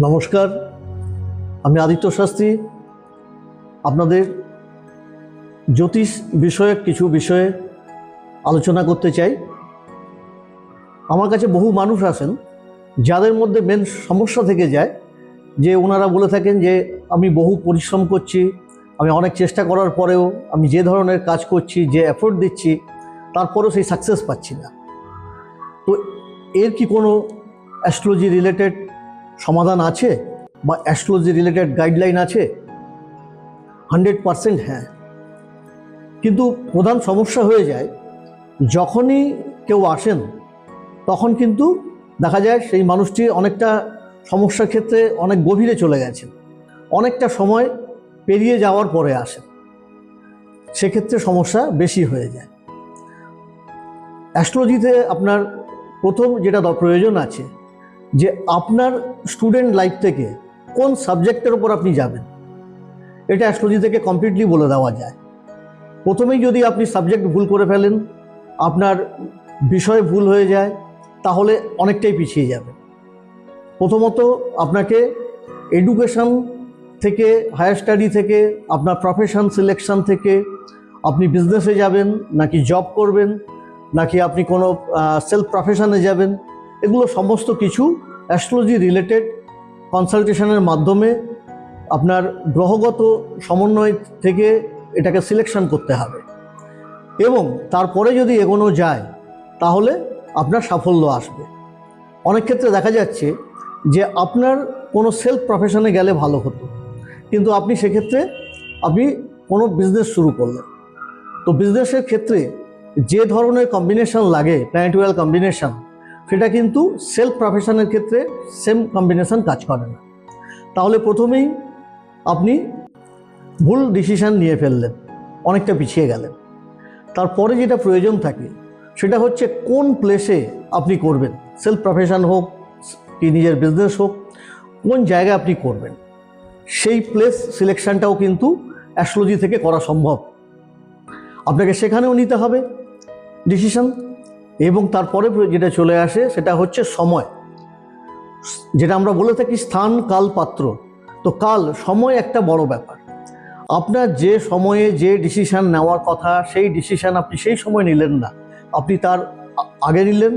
নমস্কার, আমি আদিত্য শাস্ত্রী। আপনাদের জ্যোতিষ বিষয়ক কিছু বিষয়ে আলোচনা করতে চাই। আমার কাছে বহু মানুষ আসেন যাদের মধ্যে মেন সমস্যা থেকে যায় যে ওনারা বলে থাকেন যে আমি বহু পরিশ্রম করছি, আমি অনেক চেষ্টা করার পরেও আমি যে ধরনের কাজ করছি, যে এফোর্ট দিচ্ছি, তারপরেও সেই সাকসেস পাচ্ছি না। তো এর কি কোনো অ্যাস্ট্রোলজি রিলেটেড সমাধান আছে বা অ্যাস্ট্রোলজি রিলেটেড গাইডলাইন আছে? 100% হ্যাঁ। কিন্তু প্রধান সমস্যা হয়ে যায় যখনই কেউ আসেন তখন কিন্তু দেখা যায় সেই মানুষটি অনেকটা সমস্যার ক্ষেত্রে অনেক গভীরে চলে গেছেন, অনেকটা সময় পেরিয়ে যাওয়ার পরে আসেন, সেক্ষেত্রে সমস্যা বেশি হয়ে যায়। অ্যাস্ট্রোলজিতে আপনার প্রথম যেটা প্রয়োজন আছে যে আপনার স্টুডেন্ট লাইফ থেকে কোন সাবজেক্টের ওপর আপনি যাবেন, এটা অ্যাস্ট্রোলজি থেকে কমপ্লিটলি বলে দেওয়া যায়। প্রথমেই যদি আপনি সাবজেক্ট ভুল করে ফেলেন, আপনার বিষয় ভুল হয়ে যায়, তাহলে অনেকটাই পিছিয়ে যাবে। প্রথমত আপনাকে এডুকেশন থেকে, হায়ার স্টাডি থেকে, আপনার প্রফেশন সিলেকশন থেকে, আপনি বিজনেসে যাবেন নাকি জব করবেন নাকি আপনি কোনো সেলফ প্রফেশনে যাবেন, এগুলো সমস্ত কিছু অ্যাস্ট্রোলজি রিলেটেড কনসালটেশনের মাধ্যমে আপনার গ্রহগত সমন্বয় থেকে এটাকে সিলেকশন করতে হবে এবং তারপরে যদি এগোনো যায় তাহলে আপনার সাফল্য আসবে। অনেক ক্ষেত্রে দেখা যাচ্ছে যে আপনার কোনো সেলফ প্রফেশনে গেলে ভালো হতো, কিন্তু আপনি সেক্ষেত্রে কোনো বিজনেস শুরু করলেন। তো বিজনেসের ক্ষেত্রে যে ধরনের কম্বিনেশন লাগে, প্ল্যানেটোরিয়াল কম্বিনেশন, সেটা কিন্তু সেলফ প্রফেশনের ক্ষেত্রে সেম কম্বিনেশন কাজ করে না। তাহলে প্রথমেই আপনি ভুল ডিসিশান নিয়ে ফেললেন, অনেকটা পিছিয়ে গেলেন। তারপরে যেটা প্রয়োজন থাকে সেটা হচ্ছে কোন প্লেসে আপনি করবেন, সেলফ প্রফেশন হোক কি নিজের বিজনেস হোক, কোন জায়গায় আপনি করবেন, সেই প্লেস সিলেকশনটাও কিন্তু অ্যাস্ট্রোলজি থেকে করা সম্ভব। আপনাকে সেখানেও নিতে হবে ডিসিশন। এবং তারপরে যেটা চলে আসে সেটা হচ্ছে সময়, যেটা আমরা বলে থাকি স্থান কাল পাত্র। তো সময় একটা বড় ব্যাপার। আপনার যে সময়ে যে ডিসিশান নেওয়ার কথা, সেই ডিসিশান আপনি সেই সময় নিলেন না, আপনি তার আগে নিলেন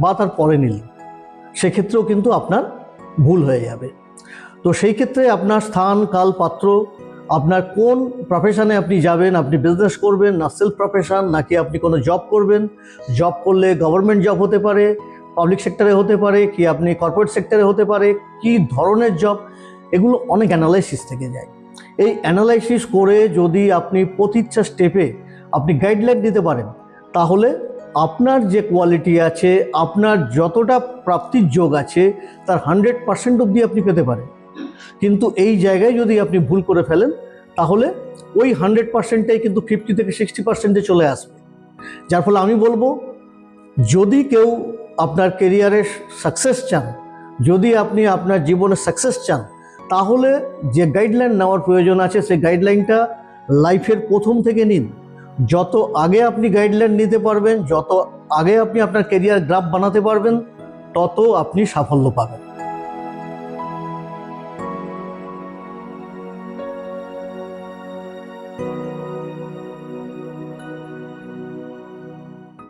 বা তার পরে নিলেন, সেক্ষেত্রেও কিন্তু আপনার ভুল হয়ে যাবে। তো সেই ক্ষেত্রে আপনার স্থান কাল পাত্র, আপনার কোন প্রফেশনে আপনি যাবেন, আপনি বিজনেস করবেন না সেলফ প্রফেশন, নাকি আপনি কোনো জব করবেন, জব করলে গভর্নমেন্ট জব হতে পারে, পাবলিক সেক্টরে হতে পারে, কি আপনি কর্পোরেট সেক্টরে হতে পারে, কি ধরনের জব, এগুলো অনেক অ্যানালাইসিস থেকে যায়। এই অ্যানালাইসিস করে যদি আপনি প্রতিটা স্টেপে আপনি গাইডলাইন দিতে পারেন, তাহলে আপনার যে কোয়ালিটি আছে, আপনার যতটা প্রাপ্তির যোগ আছে, তার 100% অবধি আপনি পেতে পারেন। কিন্তু এই জায়গায় যদি আপনি ভুল করে ফেলেন, তাহলে ওই 100%টাই কিন্তু 50 থেকে 60%-এ চলে আসবে। যার ফলে আমি বলবো, যদি কেউ আপনার কেরিয়ারে সাকসেস চান, যদি আপনি আপনার জীবনে সাকসেস চান, তাহলে যে গাইডলাইন নেওয়ার প্রয়োজন আছে সেই গাইডলাইনটা লাইফের প্রথম থেকে নিন। যত আগে আপনি গাইডলাইন নিতে পারবেন, যত আগে আপনি আপনার কেরিয়ার গ্রাফ বানাতে পারবেন, তত আপনি সাফল্য পাবেন।